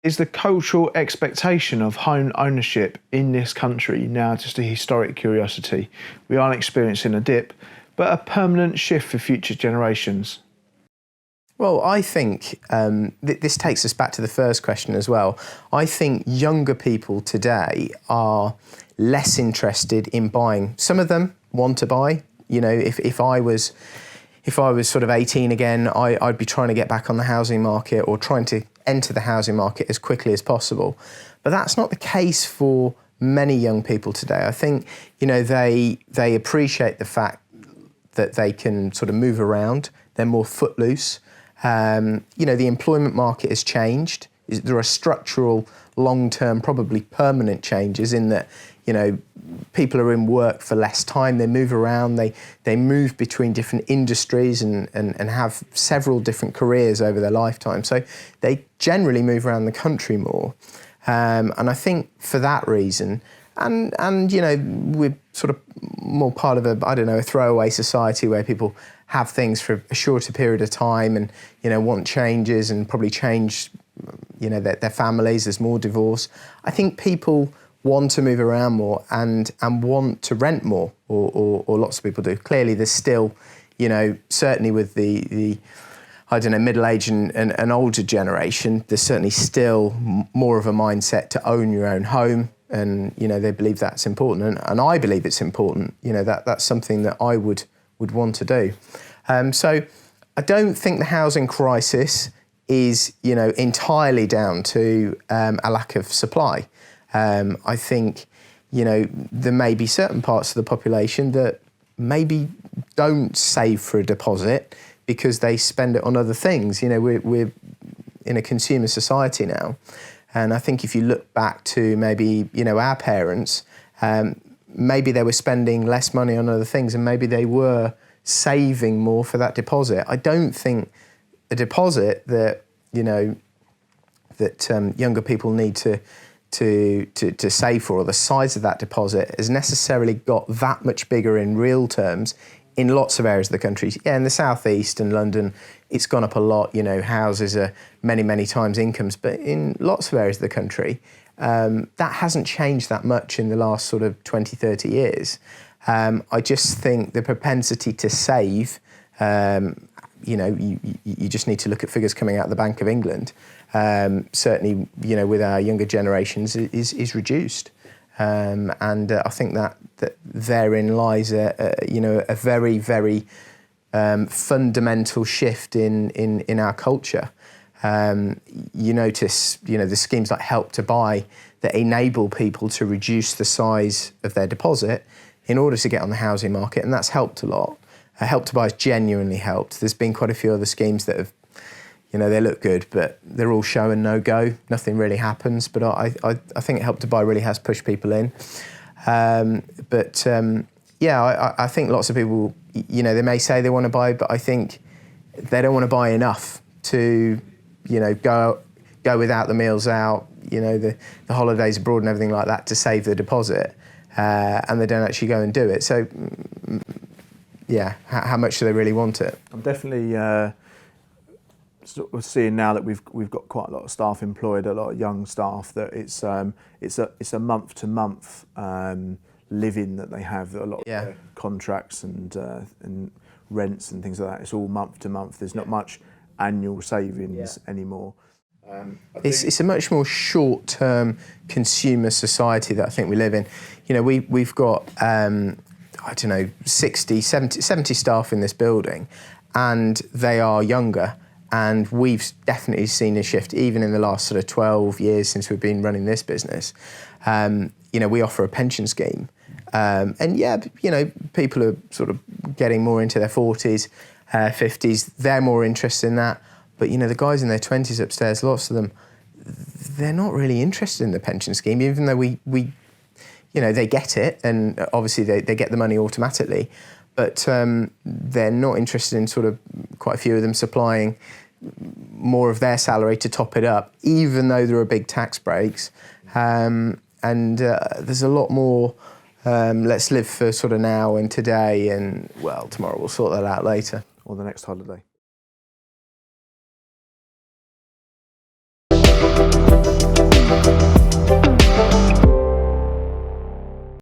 Is the cultural expectation of home ownership in this country now just a historic curiosity? We aren't experiencing a dip, but a permanent shift for future generations. Well, I think this takes us back to the first question as well. I think younger people today are less interested in buying. Some of them want to buy. You know, if I was sort of 18 again, I'd be trying to get back on the housing market or trying to enter the housing market as quickly as possible. But that's not the case for many young people today. I think, you know, they appreciate the fact that they can sort of move around. They're more footloose. You know, the employment market has changed. There are structural, long-term, probably permanent changes in that, you know, people are in work for less time, they move around, they move between different industries and have several different careers over their lifetime. So they generally move around the country more. And I think for that reason, and you know, we're sort of more part of a throwaway society where people have things for a shorter period of time and, you know, want changes and probably change, you know, their families, there's more divorce. I think people want to move around more and want to rent more, or lots of people do. Clearly there's still, you know, certainly with the middle-aged and older generation, there's certainly still more of a mindset to own your own home. And, you know, they believe that's important. And I believe it's important. You know, that's something that I would want to do. So I don't think the housing crisis is, you know, entirely down to a lack of supply. I think, you know, there may be certain parts of the population that maybe don't save for a deposit because they spend it on other things. You know, we're in a consumer society now. And I think if you look back to maybe, you know, our parents, maybe they were spending less money on other things and maybe they were saving more for that deposit. I don't think a deposit that, you know, that younger people need to save for, or the size of that deposit has necessarily got that much bigger in real terms in lots of areas of the country. Yeah, in the southeast and London, it's gone up a lot. You know, houses are many times incomes, but in lots of areas of the country, that hasn't changed that much in the last sort of 20, 30 years. I just think the propensity to save, you know, you just need to look at figures coming out of the Bank of England. Certainly, you know, with our younger generations is reduced. And I think that therein lies you know, a very fundamental shift in our culture. You notice, you know, the schemes like Help to Buy that enable people to reduce the size of their deposit in order to get on the housing market, and that's helped a lot. Help to Buy has genuinely helped. There's been quite a few other schemes that have, you know, they look good, but they're all show and no go. Nothing really happens. But I think Help to Buy really has pushed people in. Yeah, I think lots of people, you know, they may say they want to buy, but I think they don't want to buy enough to, you know, go without the meals out, you know, the holidays abroad and everything like that to save the deposit, and they don't actually go and do it. So, yeah, how much do they really want it? I'm definitely sort of seeing now that we've got quite a lot of staff employed, a lot of young staff, that it's a month to month living that they have. A lot of their contracts and rents and things like that. It's all month to month. There's not much annual savings anymore. It's a much more short-term consumer society that I think we live in. You know, we've got, I don't know, 60, 70 staff in this building, and they are younger. And we've definitely seen a shift, even in the last sort of 12 years since we've been running this business. You know, we offer a pension scheme. And yeah, you know, people are sort of getting more into their 40s, 50s. They're more interested in that. But, you know, the guys in their 20s upstairs, lots of them, they're not really interested in the pension scheme, even though we you know, they get it, and obviously they get the money automatically. But they're not interested in sort of, quite a few of them, supplying more of their salary to top it up, even though there are big tax breaks. And there's a lot more, let's live for sort of now and today, and, well, tomorrow we'll sort that out later. Or the next holiday.